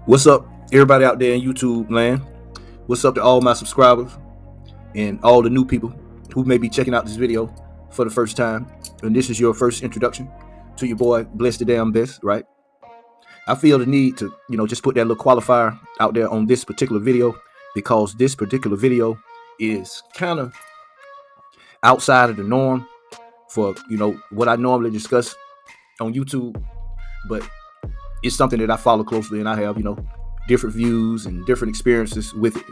What's up, everybody out there in YouTube land? What's up to all my subscribers and all the new people who may be checking out this video for the first time? And this is your first introduction to your boy, Bless the Damn Best, right? I feel the need to, just put that little qualifier out there on this particular video because this particular video is kind of outside of the norm for, what I normally discuss on YouTube, but it's something that I follow closely and I have, different views and different experiences with it.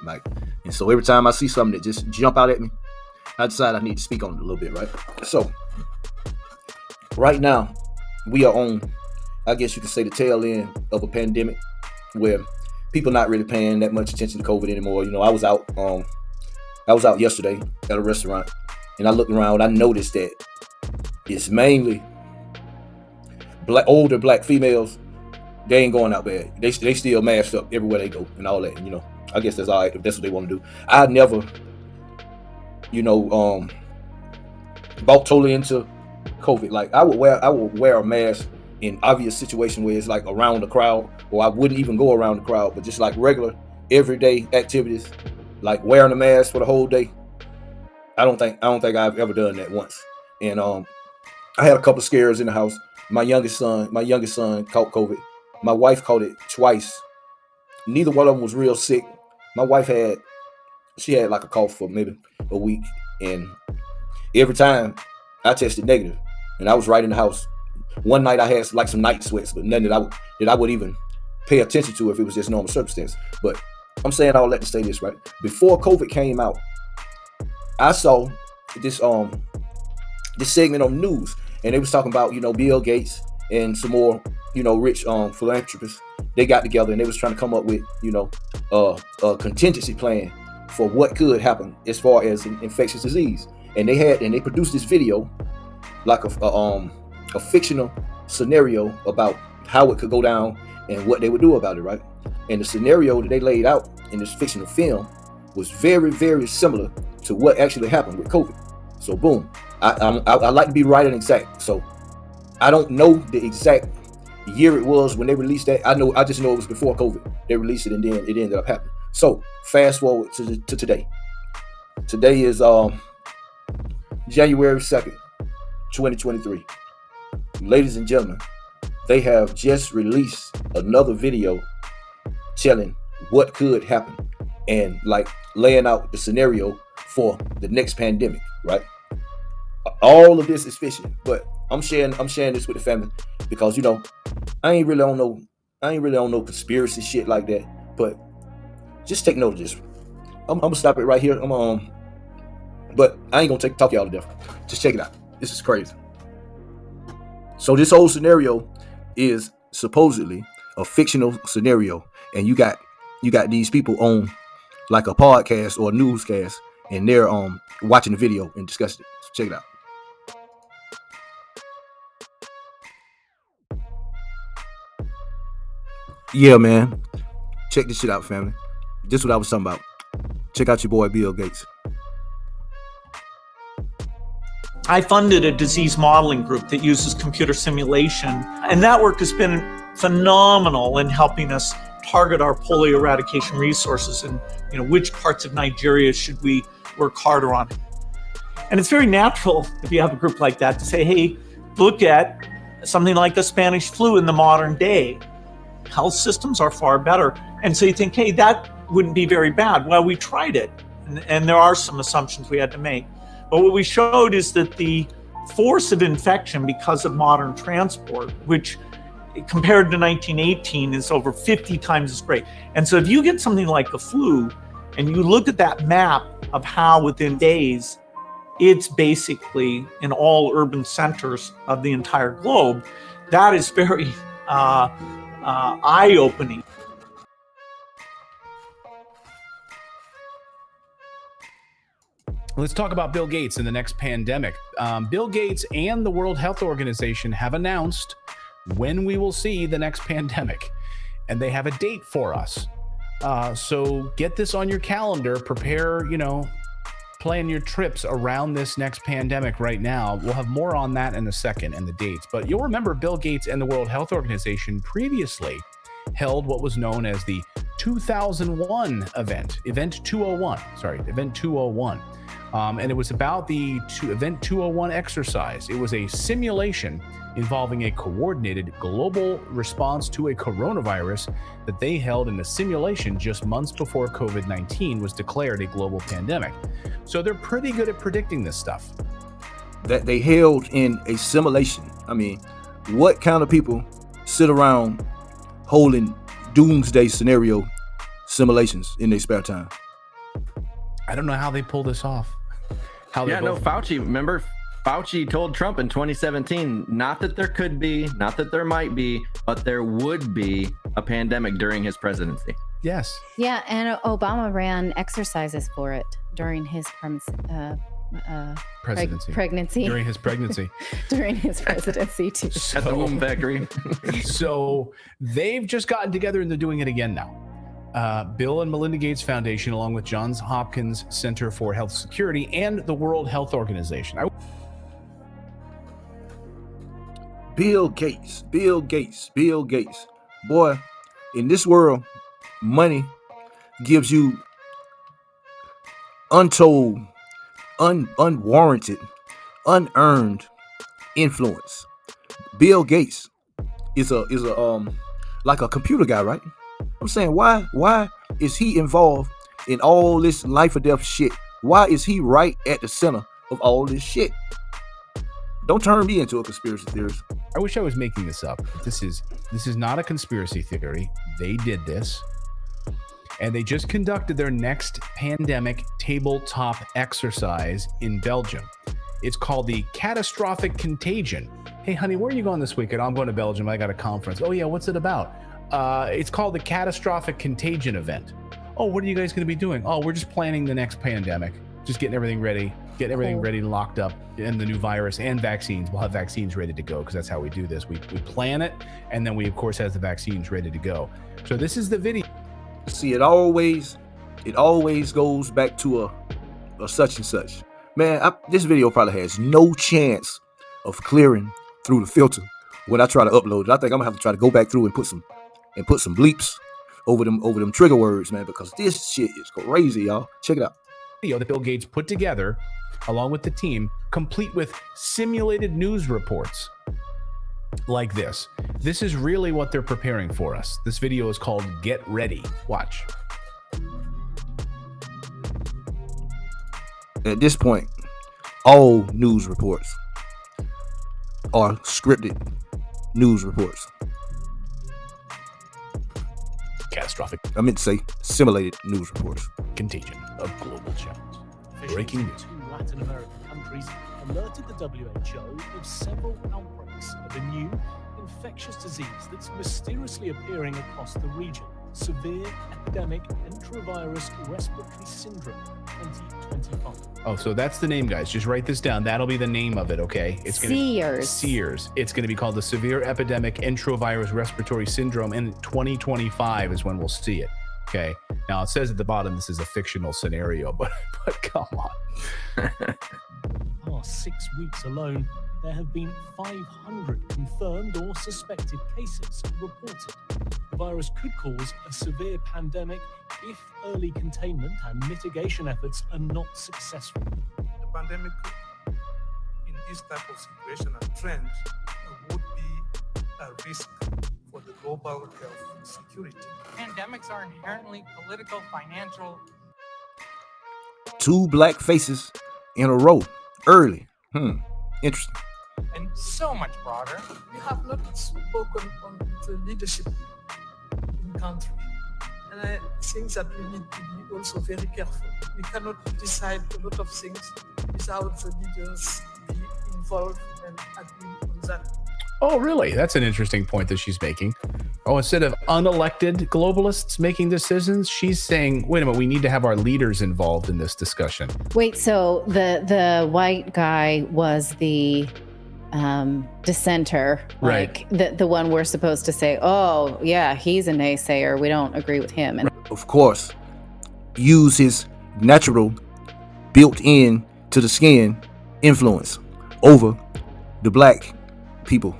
And so every time I see something that just jump out at me, I decide I need to speak on it a little bit, right? So right now we are on, I guess you could say, the tail end of a pandemic where people not really paying that much attention to COVID anymore. I was out yesterday at a restaurant and I looked around. I noticed that it's mainly older black females. They ain't going out bad. They still masked up everywhere they go and all that. And, I guess that's all right if that's what they want to do. I never, bought totally into COVID. Like I would wear a mask in obvious situation where it's like around the crowd, or I wouldn't even go around the crowd, but just like regular everyday activities, like wearing a mask for the whole day. I don't think I've ever done that once. And I had a couple of scares in the house. My youngest son caught COVID. My wife caught it twice. Neither one of them was real sick. My wife had like a cough for maybe a week, and every time I tested negative, and I was right in the house. One night I had like some night sweats, but nothing that I would even pay attention to if it was just normal circumstance. But I'm saying all that to say this, right? Before COVID came out, I saw this segment on news, and they was talking about Bill Gates and some more rich philanthropists. They got together and they was trying to come up with a contingency plan for what could happen as far as infectious disease. And they produced this video, like a fictional scenario about how it could go down and what they would do about it, right? And the scenario that they laid out in this fictional film was very, very similar to what actually happened with COVID. So boom, I like to be right and exact. So I don't know the exact year it was when they released that. I just know it was before COVID. They released it and then it ended up happening. So fast forward to today. Today is January 2nd, 2023. Ladies and gentlemen, they have just released another video telling what could happen and like laying out the scenario for the next pandemic, right? All of this is fishy, but I'm sharing this with the family because I ain't really on no conspiracy shit like that. But just take note of this. I'm gonna stop it right here. But I ain't gonna talk y'all to death. Just check it out. This is crazy. So this whole scenario is supposedly a fictional scenario, and you got these people on like a podcast or a newscast, and they're watching the video and discussing it. So check it out. Yeah, man. Check this shit out, family. This is what I was talking about. Check out your boy Bill Gates. I funded a disease modeling group that uses computer simulation, and that work has been phenomenal in helping us target our polio eradication resources and which parts of Nigeria should we work harder on. And it's very natural if you have a group like that to say, hey, look at something like the Spanish flu in the modern day. Health systems are far better. And so you think, hey, that wouldn't be very bad. Well, we tried it, and there are some assumptions we had to make. But what we showed is that the force of infection because of modern transport, which compared to 1918 is over 50 times as great. And so if you get something like the flu and you look at that map of how within days, it's basically in all urban centers of the entire globe, that is very eye-opening. Let's talk about Bill Gates and the next pandemic. Bill Gates and the World Health Organization have announced when we will see the next pandemic, and they have a date for us. So get this on your calendar, prepare, plan your trips around this next pandemic right now. We'll have more on that in a second and the dates, but you'll remember Bill Gates and the World Health Organization previously held what was known as the 2001 Event 201. And it was about the Event 201 exercise. It was a simulation involving a coordinated global response to a coronavirus that they held in a simulation just months before COVID-19 was declared a global pandemic. So they're pretty good at predicting this stuff. That they held in a simulation. I mean, what kind of people sit around holding doomsday scenario simulations in their spare time? I don't know how they pull this off. Fauci, remember Fauci told Trump in 2017, not that there could be, not that there might be, but there would be a pandemic during his presidency. Yes. Yeah, and Obama ran exercises for it during his pregnancy. During his pregnancy. During his presidency, too. At the womb factory. So they've just gotten together and they're doing it again now. Bill and Melinda Gates Foundation, along with Johns Hopkins Center for Health Security and the World Health Organization. Bill Gates. Boy, in this world, money gives you untold, unwarranted, unearned influence. Bill Gates is a like a computer guy, right? I'm saying, why is he involved in all this life or death shit? Why is he right at the center of all this shit? Don't turn me into a conspiracy theorist. I wish I was making this up. This is not a conspiracy theory. They did this. And they just conducted their next pandemic tabletop exercise in Belgium. It's called the Catastrophic Contagion. Hey, honey, where are you going this weekend? I'm going to Belgium. I got a conference. Oh, yeah, what's it about? It's called the Catastrophic Contagion event. Oh, what are you guys going to be doing? Oh, we're just planning the next pandemic. Just getting everything ready. Getting everything ready and locked up, and the new virus and vaccines. We'll have vaccines ready to go because that's how we do this. We plan it, and then we, of course, have the vaccines ready to go. So this is the video. See, it always goes back to a such and such. Man, this video probably has no chance of clearing through the filter when I try to upload it. I think I'm gonna have to try to go back through and put some bleeps over them trigger words, man, because this shit is crazy, y'all. Check it out. Video that Bill Gates put together along with the team, complete with simulated news reports like this. This is really what they're preparing for us. This video is called Get Ready. Watch. At this point, all news reports are scripted news reports. Catastrophic. I meant to say simulated news reports. Contagion of global challenge. Breaking news. Two Latin American countries alerted the WHO of several outbreaks of a new infectious disease that's mysteriously appearing across the region. Severe epidemic enterovirus respiratory syndrome 2025. Oh, so that's the name, guys. Just write this down. That'll be the name of it, okay? It's gonna SEERS. It's going to be called the Severe Epidemic Enterovirus Respiratory Syndrome, and 2025 is when we'll see it. Okay. Now it says at the bottom this is a fictional scenario, but come on. Past 6 weeks alone, there have been 500 confirmed or suspected cases reported. The virus could cause a severe pandemic if early containment and mitigation efforts are not successful. The pandemic in this type of situation and trend would be a risk for the global health security. Pandemics are inherently political, financial. 2 black faces in a row early. Interesting. And so much broader. We have not spoken on the leadership in country. And I think that we need to be also very careful. We cannot decide a lot of things without the leaders be involved and agree on that. Oh, really? That's an interesting point that she's making. Oh, instead of unelected globalists making decisions, she's saying, wait a minute, we need to have our leaders involved in this discussion. Wait, so the white guy was the dissenter, like right. the one we're supposed to say, oh yeah, he's a naysayer, we don't agree with him. And of course, use his natural built-in to the skin influence over the black people.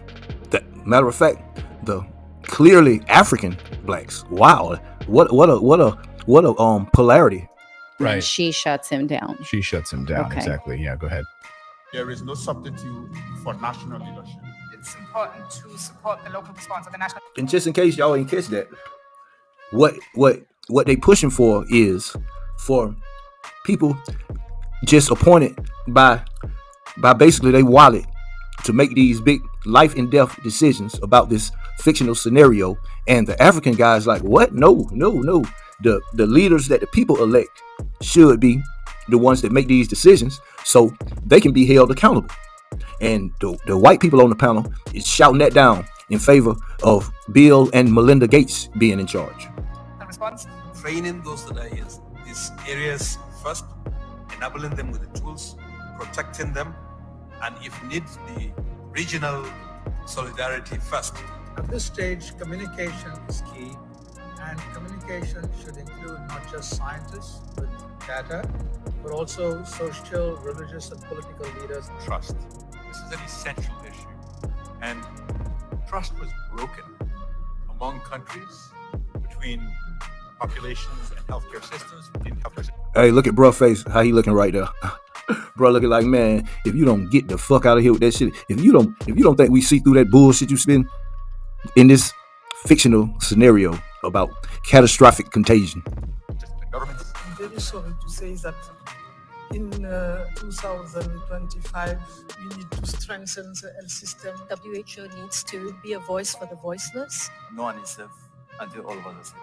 That matter of fact, the clearly African blacks. Wow, what a polarity. And Right. she shuts him down. She shuts him down. Okay. Exactly. Yeah, go ahead. There is no substitute for national leadership. It's important to support the local response of the national. And just in case y'all ain't catch that, what they pushing for is for people just appointed by basically they wallet to make these big life and death decisions about this fictional scenario. And the African guys like, what? No. The leaders that the people elect should be the ones that make these decisions so they can be held accountable. And the white people on the panel is shouting that down in favor of Bill and Melinda Gates being in charge. The response? Training those that are in these areas first, enabling them with the tools, protecting them, and if needs be, regional solidarity first. At this stage, communication is key, and communication should include not just scientists with data, but also social, religious, and political leaders. Trust. This is an essential issue. And trust was broken among countries, between populations and healthcare systems, within healthcare systems. Hey, look at bruh face, how he looking right there. Bruh looking like, man, if you don't get the fuck out of here with that shit, if you don't think we see through that bullshit you spin in this fictional scenario about catastrophic contagion. Just the governments. I'm very sorry to say that in 2025, we need to strengthen the health system. WHO needs to be a voice for the voiceless. No one is safe until all of us are safe.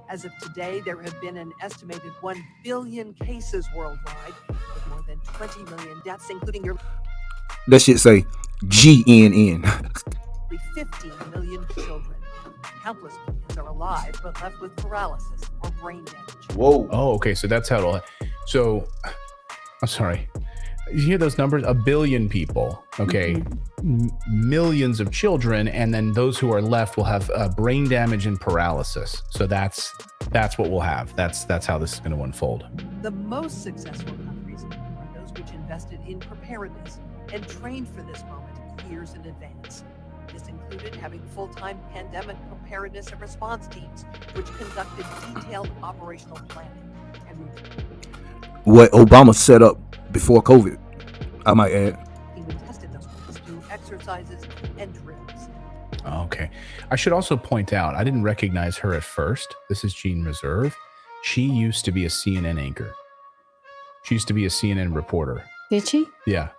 As of today, there have been an estimated 1 billion cases worldwide, with more than 20 million deaths, including your That shit say GNN. 15 million children. Countless millions are alive, but left with paralysis or brain damage. Whoa. Oh, okay. So that's how it'll. So, I'm sorry. You hear those numbers? 1 billion people. Okay. Millions of children, and then those who are left will have brain damage and paralysis. So that's what we'll have. That's how this is going to unfold. The most successful countries are those which invested in preparedness and trained for this moment years in advance. This included having full-time pandemic preparedness and response teams, which conducted detailed operational planning. And What Obama set up before COVID, I might add. even tested those plans through exercises and drills. Okay. I should also point out, I didn't recognize her at first. This is Jean Reserve. She used to be a CNN anchor. She used to be a CNN reporter. Did she? Yeah.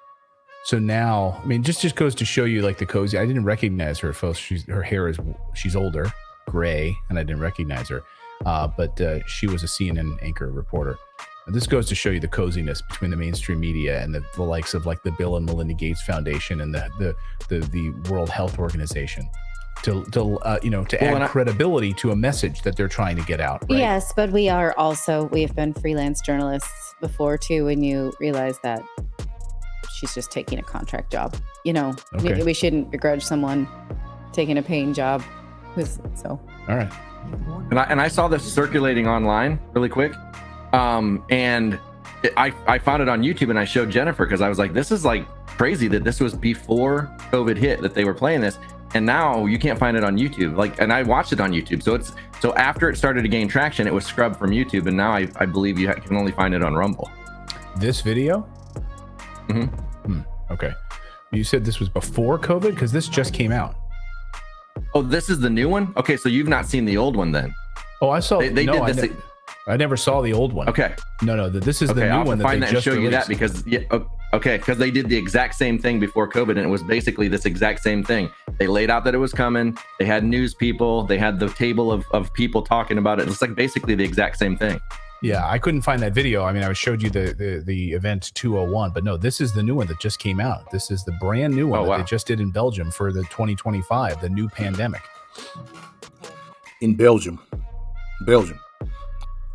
So now, I mean, just goes to show you like the cozy. I didn't recognize her at first. Her hair she's older, gray, and I didn't recognize her. But she was a CNN anchor reporter. And this goes to show you the coziness between the mainstream media and the likes of like the Bill and Melinda Gates Foundation and the World Health Organization to add credibility to a message that they're trying to get out. Right? Yes, but we have been freelance journalists before too, and you realize that she's just taking a contract job. Okay. We shouldn't begrudge someone taking a paying job. So. All right. And I saw this circulating online really quick. And I found it on YouTube and I showed Jennifer because I was like, this is like crazy that this was before COVID hit that they were playing this. And now you can't find it on YouTube. And I watched it on YouTube. So after it started to gain traction, it was scrubbed from YouTube. And now I believe you can only find it on Rumble. This video? Mm-hmm. Okay. You said this was before COVID because this just came out. Oh, this is the new one? Okay, so you've not seen the old one then? Oh, I saw. They did this. I never saw the old one. Okay. No. This is the new one that they just show released. you that because because they did the exact same thing before COVID, and it was basically this exact same thing. They laid out that it was coming. They had news people. They had the table of people talking about it. It's like basically the exact same thing. Yeah, I couldn't find that video. I mean, I showed you the event 201, but no, this is the new one that just came out. This is the brand new one that they just did in Belgium for the 2025, the new pandemic. In Belgium.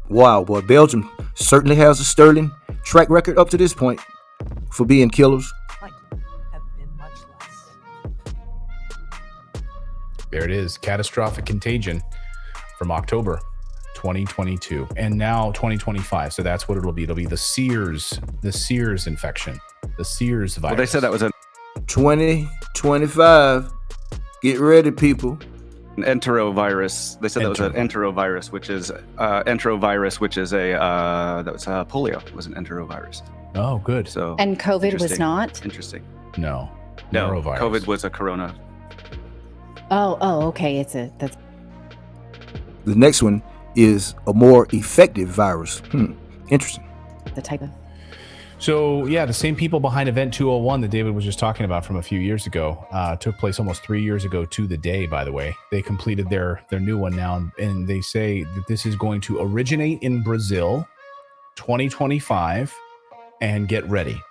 Wow, boy, Belgium certainly has a sterling track record up to this point for being killers. There it is, catastrophic contagion from October 2022 and now 2025. So that's what it'll be. It'll be the Sears infection, the Sears virus. Well, they said that was a 2025. Get ready, people. An enterovirus. They said that was an enterovirus, which is that was polio. It was an enterovirus. Oh, good. So And COVID was not? Interesting. No. No, Norovirus. COVID was a corona. Oh, okay. That's The next one is a more effective virus. Interesting. the type of. So yeah, the same people behind Event 201 that David was just talking about from a few years ago took place almost 3 years ago to the day. By the way, they completed their new one now, and they say that this is going to originate in Brazil, 2025, and get ready.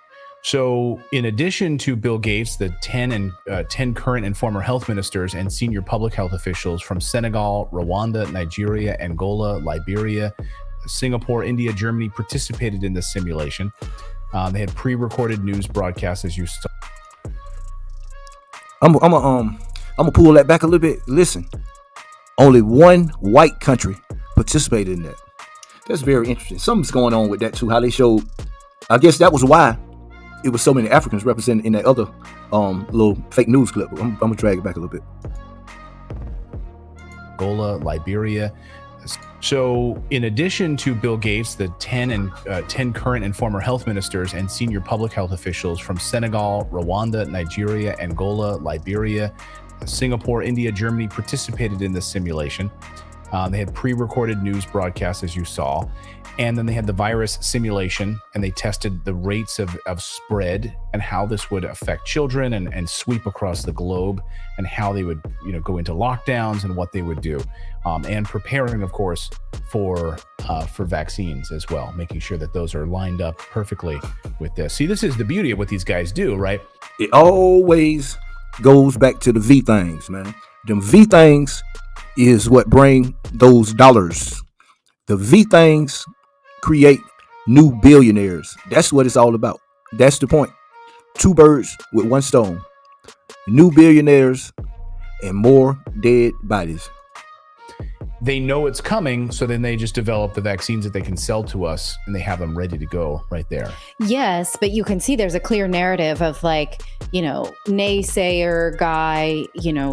So, in addition to Bill Gates, the 10 current and former health ministers and senior public health officials from Senegal, Rwanda, Nigeria, Angola, Liberia, Singapore, India, Germany participated in this simulation. They had pre-recorded news broadcasts, as you saw. I'm gonna pull that back a little bit. Listen, only one white country participated in that. That's very interesting. Something's going on with that too. How they showed. I guess that was why it was so many Africans represented in that other little fake news clip. I'm gonna drag it back a little bit. Angola, Liberia. So, in addition to Bill Gates, the 10 current and former health ministers and senior public health officials from Senegal, Rwanda, Nigeria, Angola, Liberia, Singapore, India, Germany participated in this simulation. They had pre-recorded news broadcasts, as you saw, and then they had the virus simulation, and they tested the rates of spread and how this would affect children and sweep across the globe, and how they would go into lockdowns and what they would do, and preparing, of course, for vaccines as well, making sure that those are lined up perfectly with this. See, this is the beauty of what these guys do, right? It always goes back to the V things, man. Them V things is what bring those dollars. The V things create new billionaires. That's what it's all about. That's the point. Two birds with one stone. New billionaires and more dead bodies. They know it's coming, so then they just develop the vaccines that they can sell to us, and they have them ready to go right there. Yes, but you can see there's a clear narrative of naysayer guy,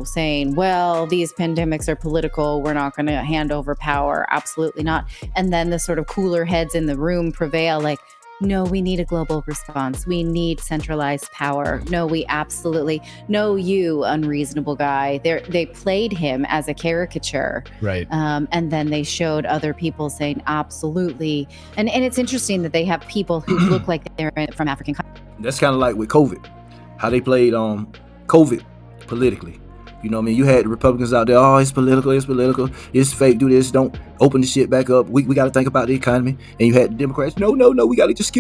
saying, well, these pandemics are political. We're not going to hand over power. Absolutely not. And then the sort of cooler heads in the room prevail, like, no, we need a global response. We need centralized power. No, we absolutely. No, you unreasonable guy. They played him as a caricature. Right. And then they showed other people saying absolutely. And it's interesting that they have people who look like they're from African countries. That's kind of like with COVID, how they played COVID politically. You know what I mean? You had the Republicans out there, oh, it's political, it's fake, do this, don't open the shit back up. We got to think about the economy. And you had the Democrats, no, we just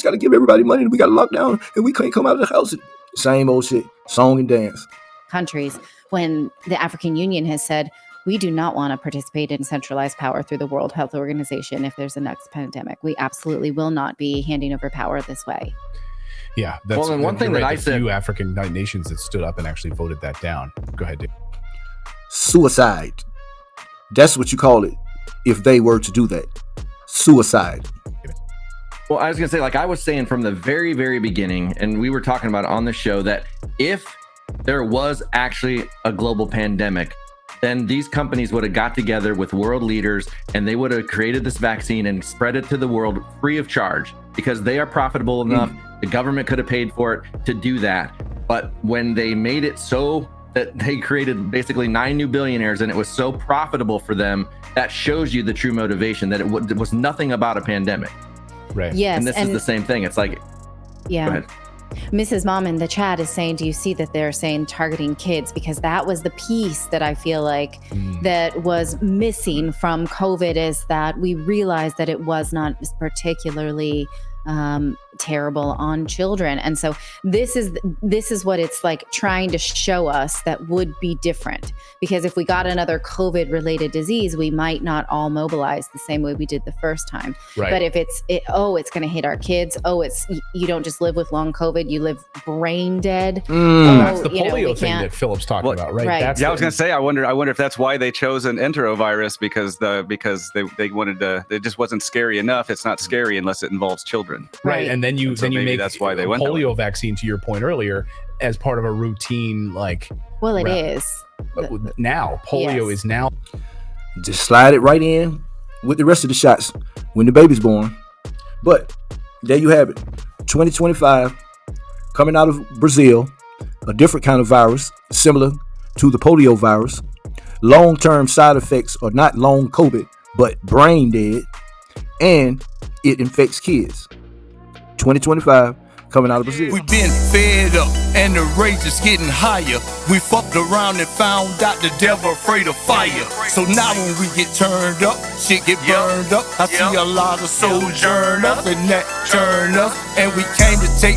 got to give everybody money, and we got to lock down, and we can't come out of the house. Same old shit, song and dance. Countries, when the African Union has said, we do not want to participate in centralized power through the World Health Organization if there's a next pandemic. We absolutely will not be handing over power this way. Yeah, that's well, and one thing that I said, few African nations that stood up and actually voted that down. Go ahead, Dave. Suicide. That's what you call it if they were to do that. Suicide. Well, I was gonna say, like I was saying from the very, very beginning, and we were talking about it on the show, that if there was actually a global pandemic, then these companies would have got together with world leaders and they would have created this vaccine and spread it to the world free of charge, because they are profitable enough. The government could have paid for it to do that. But when they made it so that they created basically 9 new billionaires and it was so profitable for them, that shows you the true motivation, that it was nothing about a pandemic. Right. Yes. And this is the same thing. It's like, yeah. Go ahead. Mrs. Mom in the chat is saying, do you see that they're saying targeting kids? Because that was the piece that I feel like that was missing from COVID, is that we realized that it was not particularly terrible on children. And so this is what it's like trying to show us that would be different, because if we got another COVID related disease, we might not all mobilize the same way we did the first time. Right. But if it's going to hit our kids, you don't just live with long COVID, you live brain dead. That's the polio thing that Philip's talking about, right? Right. I was going to say, I wonder if that's why they chose an enterovirus, because they wanted to. It just wasn't scary enough. It's not scary unless it involves children. Right. And then you make that's why they went polio vaccine, to your point earlier, as part of a routine Well, it Right. is. Now, polio Yes. is now. Just slide it right in with the rest of the shots when the baby's born. But there you have it. 2025 coming out of Brazil, a different kind of virus similar to the polio virus. Long-term side effects are not long COVID, but brain dead, and it infects kids. 2025 coming out of Brazil. We've been fed up and the rage is getting higher. We fucked around and found out the devil afraid of fire. So now when we get turned up, shit get burned up. I see a lot of sojourners and that turn us, and we came to take